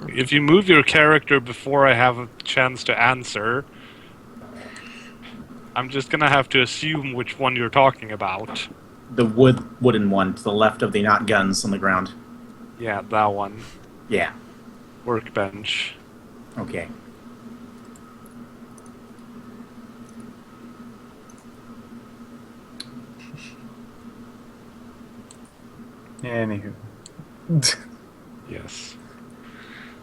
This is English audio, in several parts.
If you move your character before I have a chance to answer, I'm just gonna have to assume which one you're talking about. The wooden one to the left of the not guns on the ground. Yeah, that one. Yeah. Workbench. Okay. Anywho. Yes.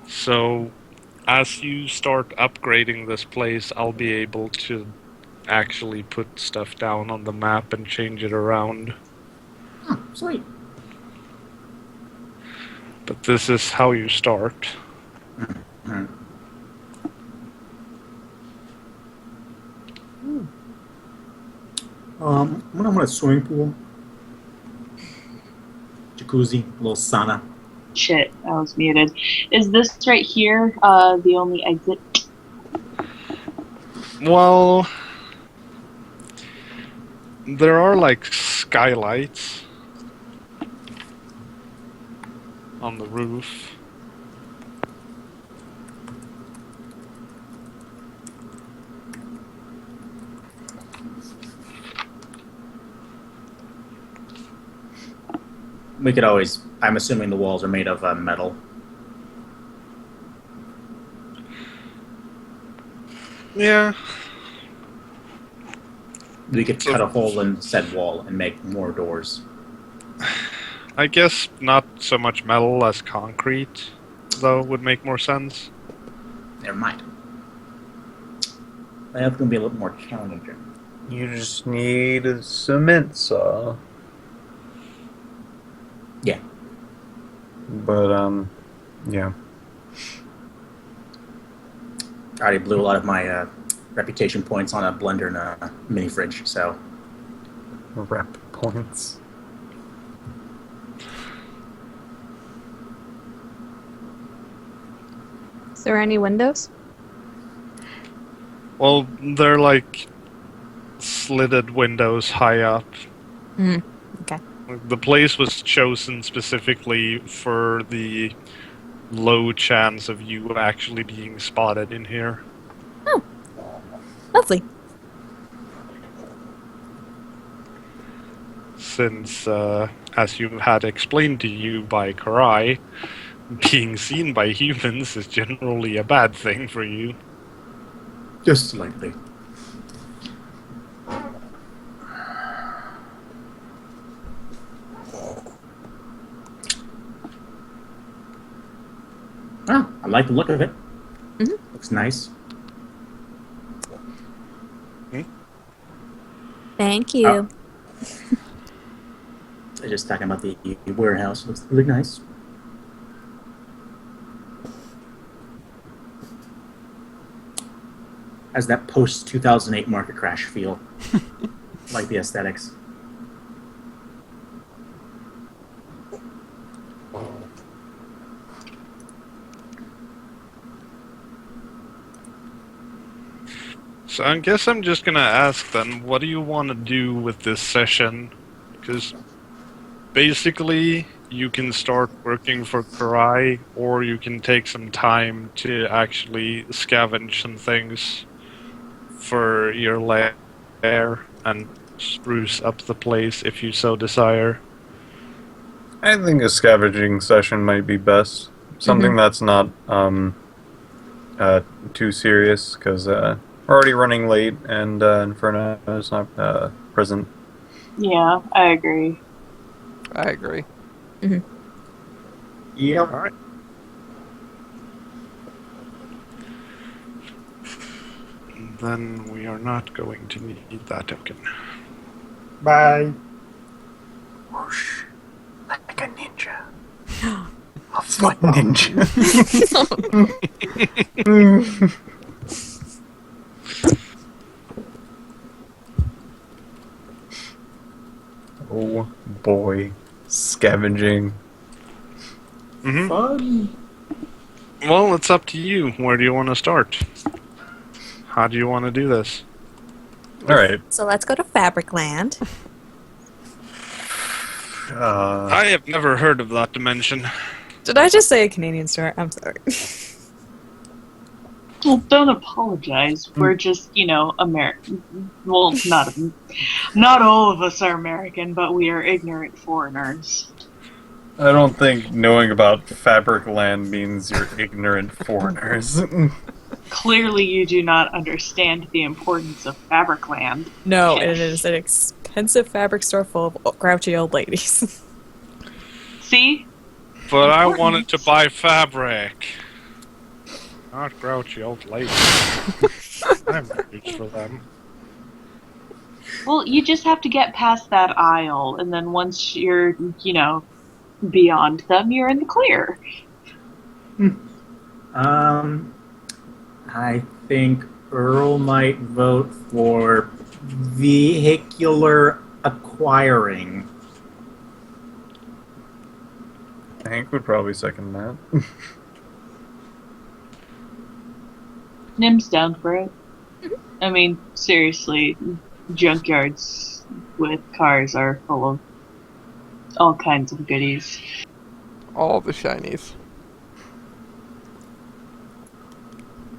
So, as you start upgrading this place, I'll be able to actually put stuff down on the map and change it around. Oh, sweet. But this is how you start. Mm-hmm. When I'm in a swimming pool, jacuzzi, a little sauna. Shit, I was muted. Is this right here the only exit? Well, there are like skylights on the roof. We could always... I'm assuming the walls are made of metal. Yeah. We could cut a hole in said wall and make more doors. I guess not so much metal as concrete, though, would make more sense. Never mind. That's going to be a little more challenging. You just need a cement saw. Yeah. But, yeah. I already blew a lot of my reputation points on a blender and a mini fridge, so... Rep points. Is there any windows? Well, they're like slitted windows high up. Okay. The place was chosen specifically for the low chance of you actually being spotted in here. Oh, lovely. Since, as you had explained to you by Karai, being seen by humans is generally a bad thing for you. Just slightly. Oh, I like the look of it. Mm-hmm. Looks nice. Thank you. Oh. I'm just talking about the warehouse. Looks really nice. Has that post-2008 market crash feel. Like the aesthetics. So I guess I'm just gonna ask then, what do you want to do with this session? Because basically, you can start working for Karai, or you can take some time to actually scavenge some things for your lair and spruce up the place if you so desire. I think a scavenging session might be best. Something that's not too serious, because we're already running late, and Inferno is not present. Yeah, I agree. I agree. Yeah. All right. Then we are not going to need that token. Bye. Whoosh. Like a ninja. A foot ninja. Oh boy. Scavenging. Fun. Well, it's up to you. Where do you want to start? How do you want to do this? Alright. So let's go to Fabricland. I have never heard of that dimension. Did I just say a Canadian store? I'm sorry. Well, don't apologize. We're just, American. Well, not all of us are American, but we are ignorant foreigners. I don't think knowing about fabric land means you're ignorant foreigners. Clearly, you do not understand the importance of fabric land. No, Yes. it is an expensive fabric store full of grouchy old ladies. See? But I Important. wanted to buy fabric. Not grouchy old lady. I'm rich for them. Well, you just have to get past that aisle, and then once you're, beyond them, you're in the clear. I think Earl might vote for vehicular acquiring. Hank would probably second that. Nim's down for it. I mean, seriously, junkyards with cars are full of all kinds of goodies. All the shinies.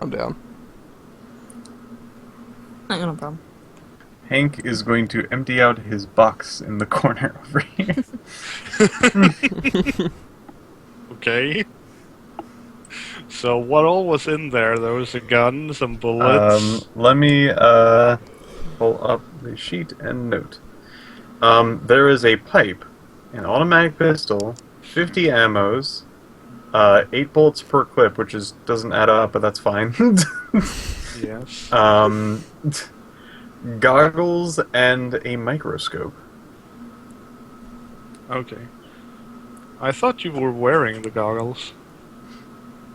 I'm down. No problem. Hank is going to empty out his box in the corner over here. Okay. So what all was in there? There was a gun, some bullets. Let me pull up the sheet and note. There is a pipe, an automatic pistol, 50 ammos, 8 bullets per clip, which doesn't add up, but that's fine. Yes. Goggles and a microscope. Okay. I thought you were wearing the goggles.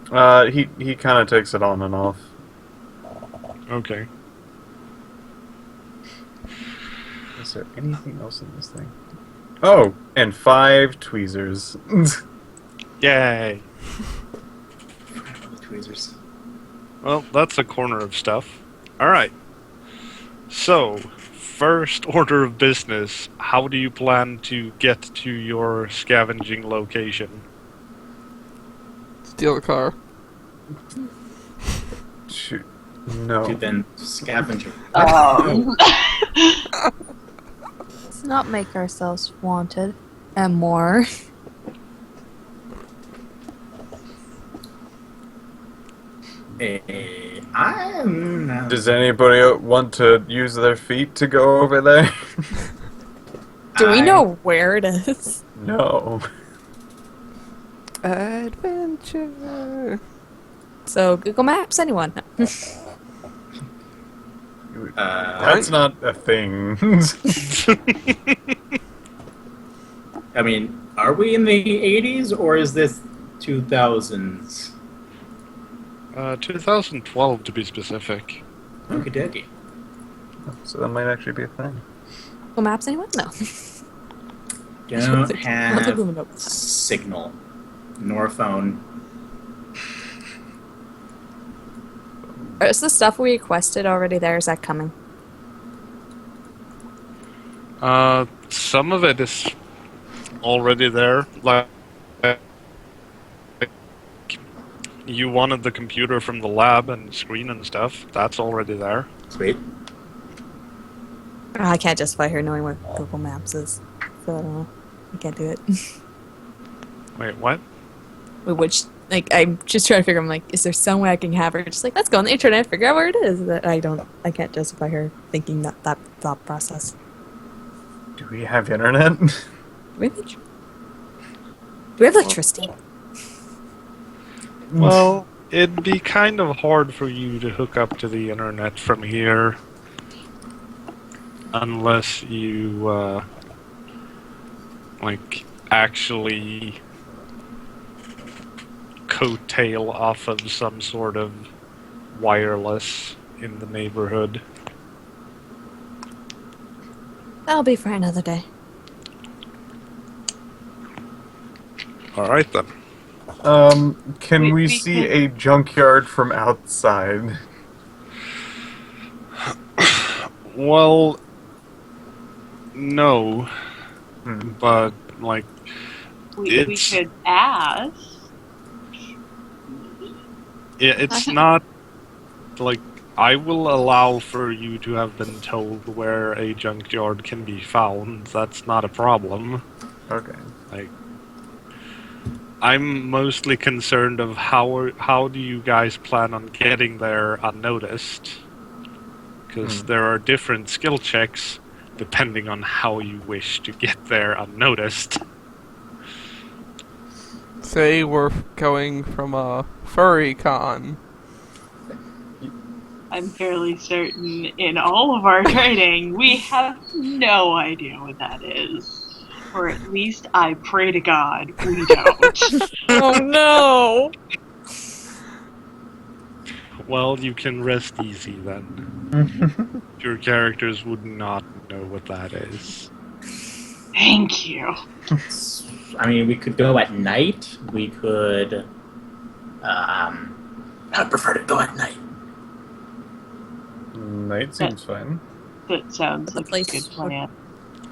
He kind of takes it on and off. Okay. Is there anything else in this thing? Oh, and 5 tweezers. Yay. Tweezers. Well, that's a corner of stuff. Alright. So, first order of business, how do you plan to get to your scavenging location? Steal a car. Shoot. No. To then scavenger. Let's not make ourselves wanted and more. Does anybody want to use their feet to go over there? Do we know where it is? No. Adventure. So, Google Maps, anyone? That's not a thing. I mean, are we in the 80s or is this 2000s? 2012 to be specific. Okie dokie. So that might actually be a thing. Google Maps, anyone? No. Don't Google have Maps. signal nor phone. Is the stuff we requested already there? Is that coming? Some of it is already there. Like, you wanted the computer from the lab and screen and stuff. That's already there. Sweet. I can't justify her knowing what Google Maps is. So I don't know. I can't do it. Wait, what? I'm just trying to figure. I'm like, is there some way I can have her just like, let's go on the internet and figure out where it is? That I can't justify her thinking that thought process. Do we have internet? Do we have electricity? Well, it'd be kind of hard for you to hook up to the internet from here. Unless you, actually coattail off of some sort of wireless in the neighborhood. That'll be for another day. Alright then. Can we We see can- a junkyard from outside? Well, no. Hmm. But, We It's- could ask. It's not like I will allow for you to have been told where a junkyard can be found. That's not a problem. Okay. Like, I'm mostly concerned of how do you guys plan on getting there unnoticed? Because there are different skill checks depending on how you wish to get there unnoticed. Say we're going from a furry con. I'm fairly certain in all of our training, we have no idea what that is. Or at least I pray to God we don't. Oh no! Well, you can rest easy then. Your characters would not know what that is. Thank you. I mean, we could go at night. We could. I'd prefer to go at night. Night seems fine. That sounds like a place. good plan.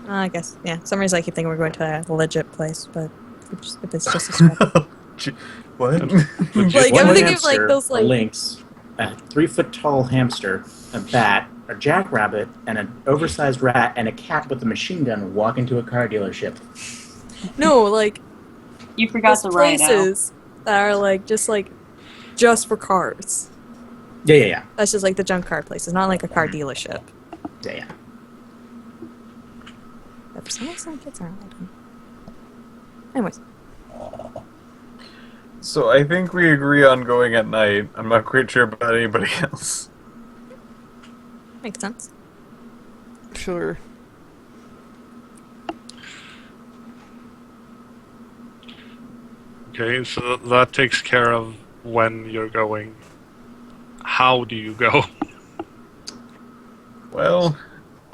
I guess, yeah. For some reason I keep thinking we're going to a legit place, but if it's just a small... What? Like, One I'm thinking of, hamster, like, those, like... a lynx, a 3-foot-tall hamster, a bat, a jackrabbit, and an oversized rat, and a cat with a machine gun walk into a car dealership. No, like, You forgot those the rhino. places that are, like, just for cars. Yeah. That's just, like, the junk car places, not like a car dealership. Yeah. But for some reason, kids aren't allowed in. Anyways. So I think we agree on going at night. I'm not quite sure about anybody else. Makes sense. Sure. Okay, so that takes care of when you're going. How do you go? Well,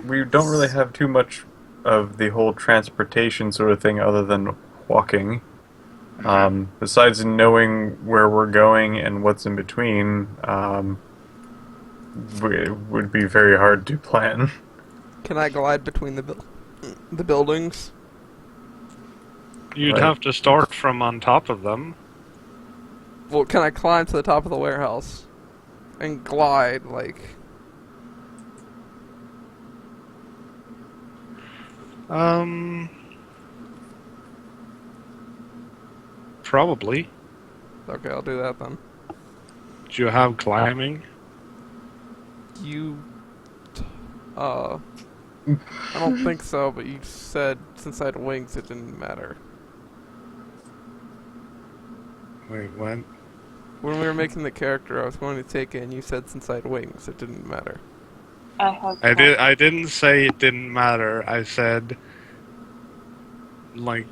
we don't really have too much of the whole transportation sort of thing other than walking. Besides knowing where we're going and what's in between, it would be very hard to plan. Can I glide between the buildings? You'd Right. have to start from on top of them. Well, can I climb to the top of the warehouse and glide like? Probably. Okay, I'll do that then. Do you have climbing? I don't think so, but you said since I had wings, it didn't matter. Wait, what? When we were making the character, I was going to take it, and you said since I had wings, it didn't matter. I didn't say it didn't matter. I said, like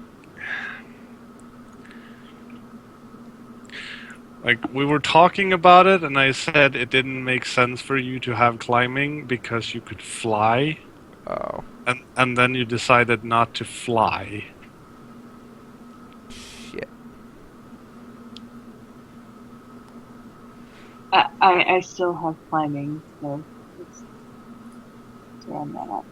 we were talking about it, and I said it didn't make sense for you to have climbing because you could fly, Oh. and then you decided not to fly. Shit. I still have climbing, so let's round that up.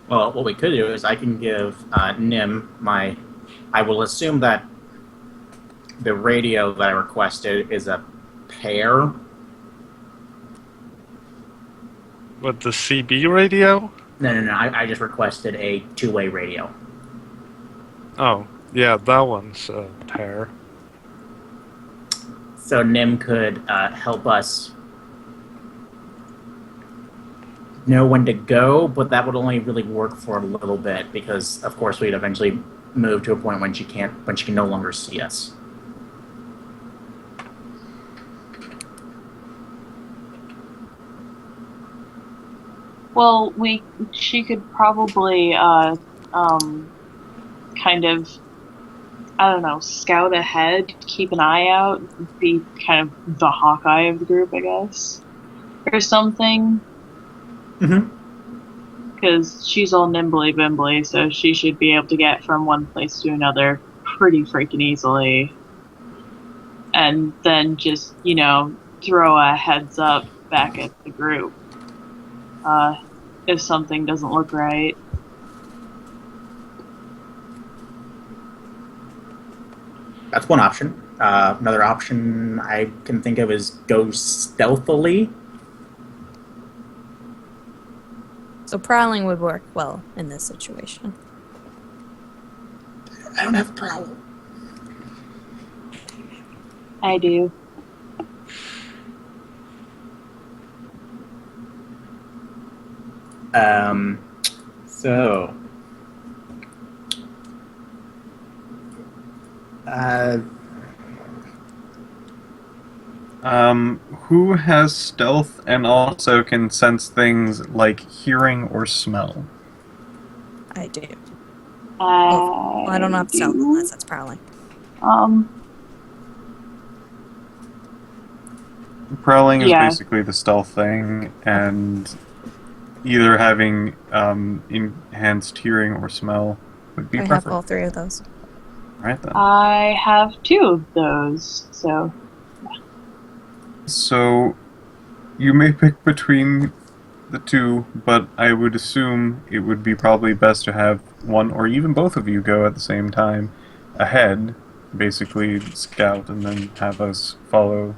Well, what we could do is I can give Nim my. I will assume that the radio that I requested is a pair. What, the CB radio? No. I just requested a 2-way radio. Oh, yeah, that one's a pair. So Nim could help us know when to go, but that would only really work for a little bit because, of course, we'd eventually move to a point when she can no longer see us. Well, she could probably kind of, I don't know, scout ahead, keep an eye out, be kind of the Hawkeye of the group, I guess, or something. Mm-hmm. Because she's all nimbly bimbly, so she should be able to get from one place to another pretty freaking easily. And then just, throw a heads up back at the group. If something doesn't look right. That's one option. Another option I can think of is go stealthily. So prowling would work well in this situation. I don't have a problem. I do. So. Who has stealth and also can sense things like hearing or smell? I do. I, Well, I don't have stealth do. unless that's prowling. Prowling is Yeah. basically the stealth thing, and either having enhanced hearing or smell would be I have preferable. all three of those. Right then. I have 2 of those, so So, you may pick between the two, but I would assume it would be probably best to have one or even both of you go at the same time ahead, basically scout, and then have us follow.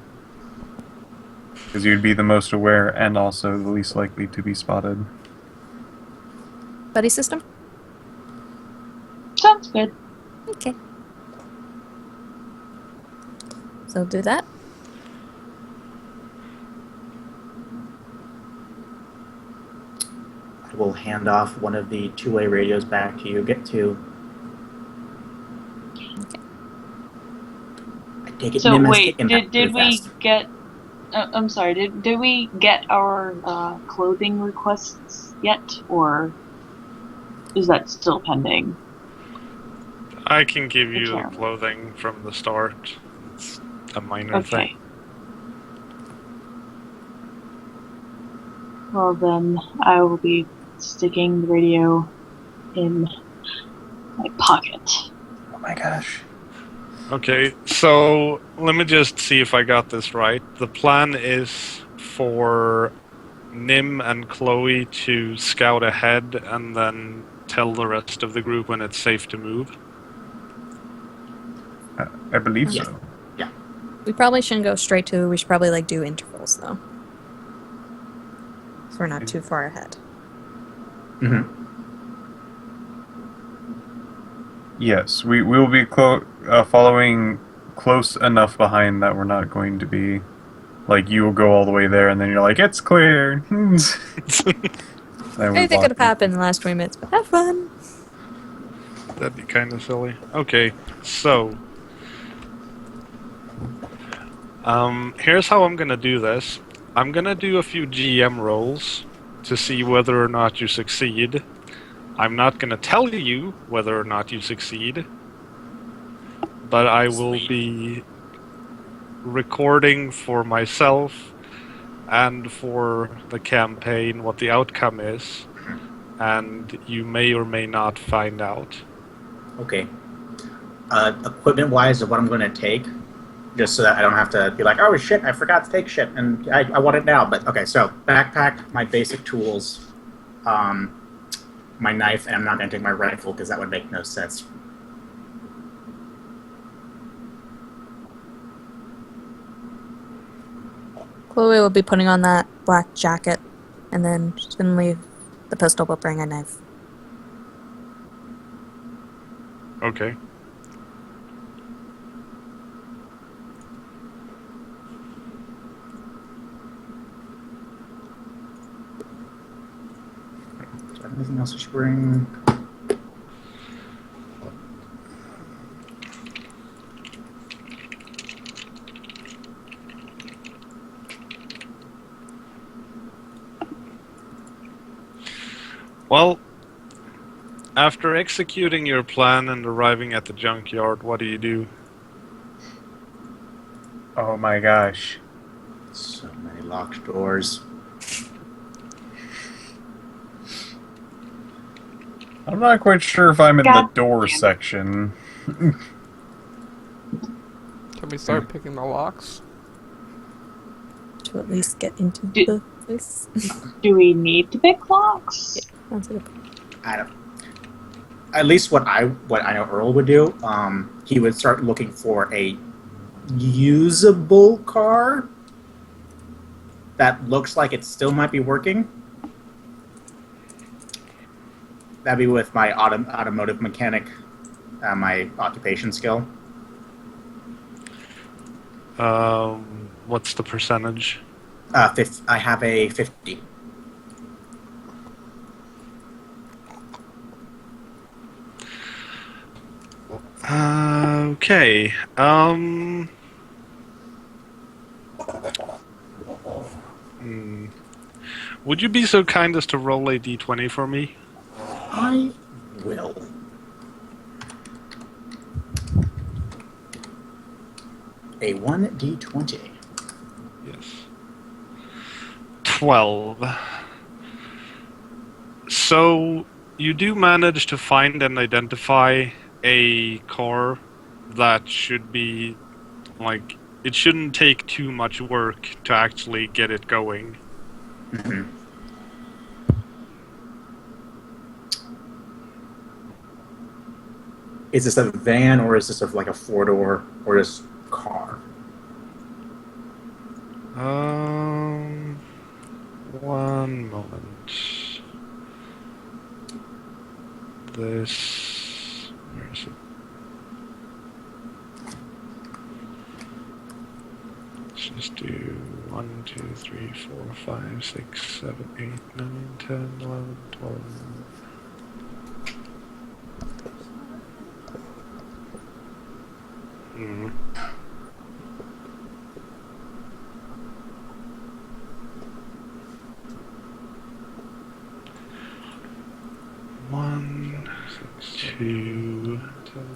Because you'd be the most aware and also the least likely to be spotted. Buddy system? sounds good. Okay. So do that. I will hand off one of the two-way radios back to you. Get to. I take it So Nim has wait, taken that did pretty we fast. get? I'm sorry. Did we get our clothing requests yet, or is that still pending? I can give you the Okay. clothing from the start. It's a minor Okay. thing. Well then, I will be sticking the radio in my pocket. Oh my gosh. Okay, so let me just see if I got this right. The plan is for Nim and Chloe to scout ahead and then tell the rest of the group when it's safe to move. I believe Yes. so. We probably shouldn't go straight to. We should probably like do intervals though, so we're not too far ahead. Mm-hmm. Yes, we will be following close enough behind that we're not going to be like you will go all the way there and then you're like it's clear. Then we Anything walk could have happened in the last 20 minutes, but have fun. That'd be kind of silly. Okay, so here's how I'm gonna do this. I'm gonna do a few GM rolls to see whether or not you succeed. I'm not gonna tell you whether or not you succeed, but I will be recording for myself and for the campaign what the outcome is, and you may or may not find out. Okay. Equipment-wise, of what I'm going to take, just so that I don't have to be like, oh shit, I forgot to take shit, and I want it now. But okay, so backpack, my basic tools, my knife, and I'm not going to take my rifle because that would make no sense. Chloe will be putting on that black jacket, and then she's gonna leave the pistol but bring a knife. Okay. Do I have anything else I should bring? Well, after executing your plan and arriving at the junkyard, what do you do? Oh my gosh. So many locked doors. I'm not quite sure if I'm in God the door damn it. section. Can we start picking the locks? To at least get into Do- the place. Do we need to pick locks? Sounds like I don't. at least what I know Earl would do, he would start looking for a usable car that looks like it still might be working. That'd be with my automotive mechanic, my occupation skill. What's the percentage? I have a 50. Okay. Would you be so kind as to roll a d20 for me? I will. A 1d20. Yes. 12. So, you do manage to find and identify a car that should be, like, it shouldn't take too much work to actually get it going. Mm-hmm. Is this a van or is this like a four-door or just car? One moment. This... Where is it? Let's just do 1, 2, 3, 4, 5, 6, 7, 8, 9, 10, 11, 12... Hmm. One, 6, 2, 10, 11,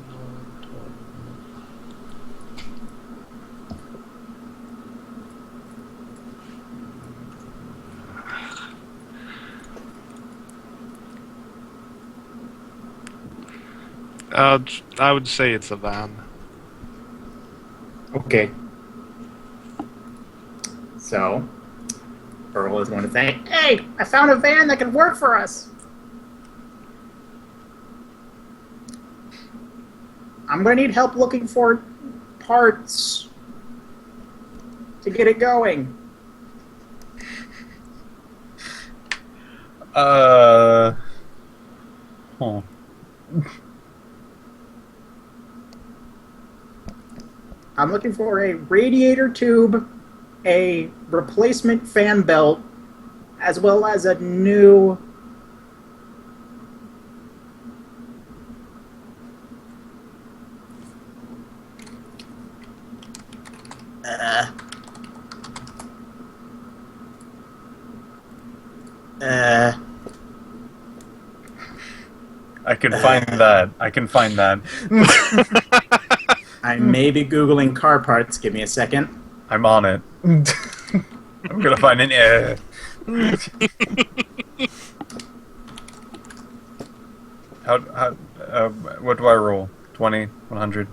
12. I would say it's a van. Okay. So, Earl is going to say, "Hey, I found a van that can work for us. I'm going to need help looking for parts to get it going." Huh. I'm looking for a radiator tube, a replacement fan belt, as well as a new... I can find that. I can find that. I may be Googling car parts. Give me a second. I'm on it. I'm gonna find an what do I roll? 20, 100.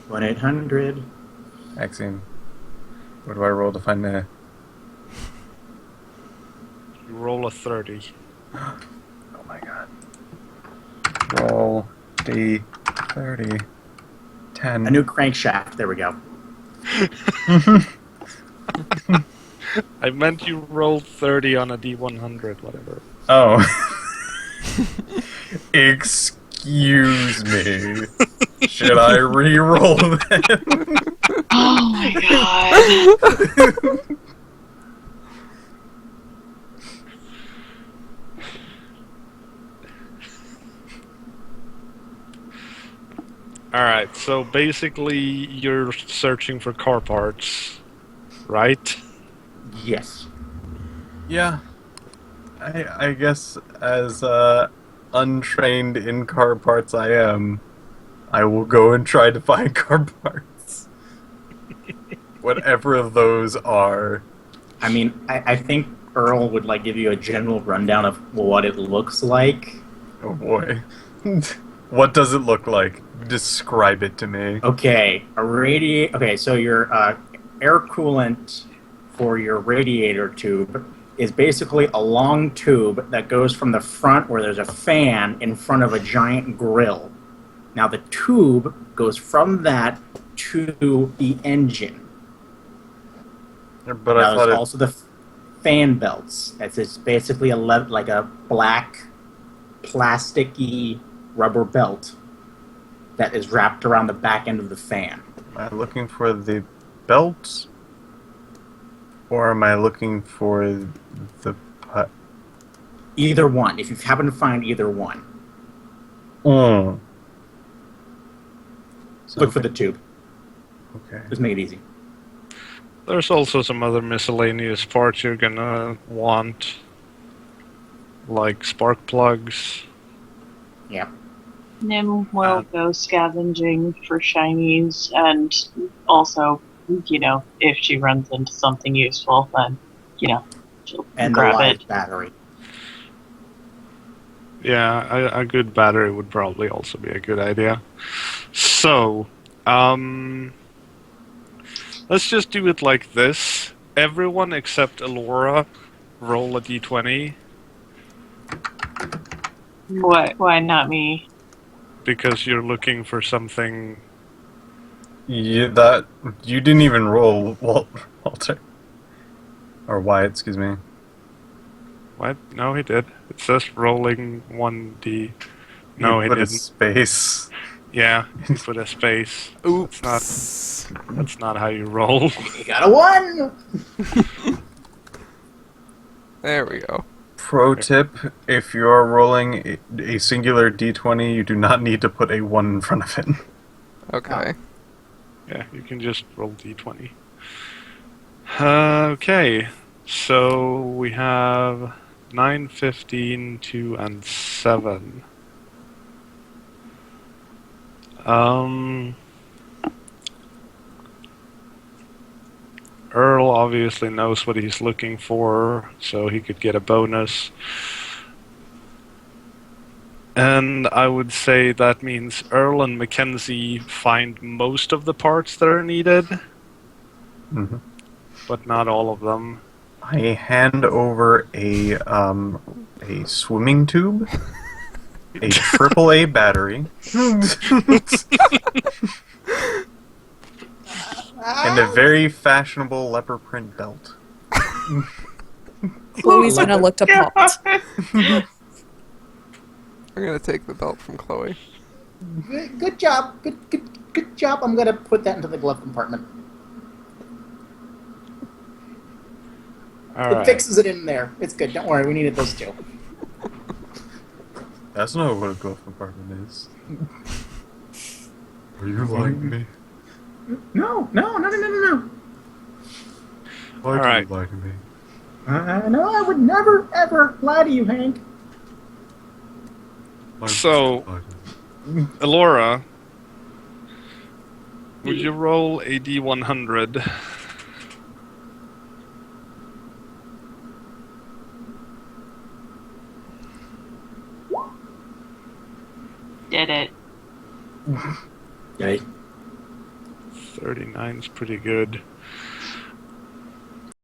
1-800. Axiom. What do I roll to find the... You roll a 30. Oh my god. Roll D30. 10. A new crankshaft. There we go. I meant you rolled 30 on a D100, whatever. Oh. Excuse me. Should I re-roll that? Oh my god. Alright, so basically you're searching for car parts, right? Yes. Yeah. I guess as untrained in car parts I am, I will go and try to find car parts. Whatever those are. I mean, I think Earl would like give you a general rundown of what it looks like. Oh boy. What does it look like? Describe it to me. Okay, Okay, so your air coolant for your radiator tube is basically a long tube that goes from the front where there's a fan in front of a giant grill. Now the tube goes from that to the engine. But Now I thought there's it. also the fan belts. It's basically like a black, plasticky rubber belt that is wrapped around the back end of the fan. Am I looking for the belt? Or am I looking for the. Either one, if you happen to find either one. Oh. Look for the tube. Okay. Just make it easy. There's also some other miscellaneous parts you're gonna want, like spark plugs. Yeah. Nim will go scavenging for shinies, and also, if she runs into something useful, then, she'll And the grab live it. battery. Yeah, a good battery would probably also be a good idea. So, let's just do it like this. Everyone except Alora roll a d20, Why not me? because you're looking for something. You didn't even roll, Walter. Or Wyatt, excuse me. What? No, he did. It says rolling 1d. No, You he put a didn't. space. Yeah, he put a space. Oops. That's not how you roll. You got a 1! There we go. Pro tip, if you're rolling a singular d20, you do not need to put a 1 in front of it. Okay. Yeah, you can just roll d20. Okay, so we have 9, 15, 2, and 7. Earl obviously knows what he's looking for, so he could get a bonus. And I would say that means Earl and Mackenzie find most of the parts that are needed, Mm-hmm. but not all of them. I hand over a swimming tube, a AAA battery, and a very fashionable leopard print belt. Chloe's gonna look appalled. I'm gonna take the belt from Chloe. Good job. Good job. I'm going to put that into the glove compartment. All It right. fixes it in there. It's good. Don't worry. We needed those two. That's not what a glove compartment is. Are you lying to me? No. Why All do right. you lie to me? No, I would never, ever lie to you, Hank. Why So- would you lie to me? Elora, would you roll a d100? Did it. Okay. 39's pretty good.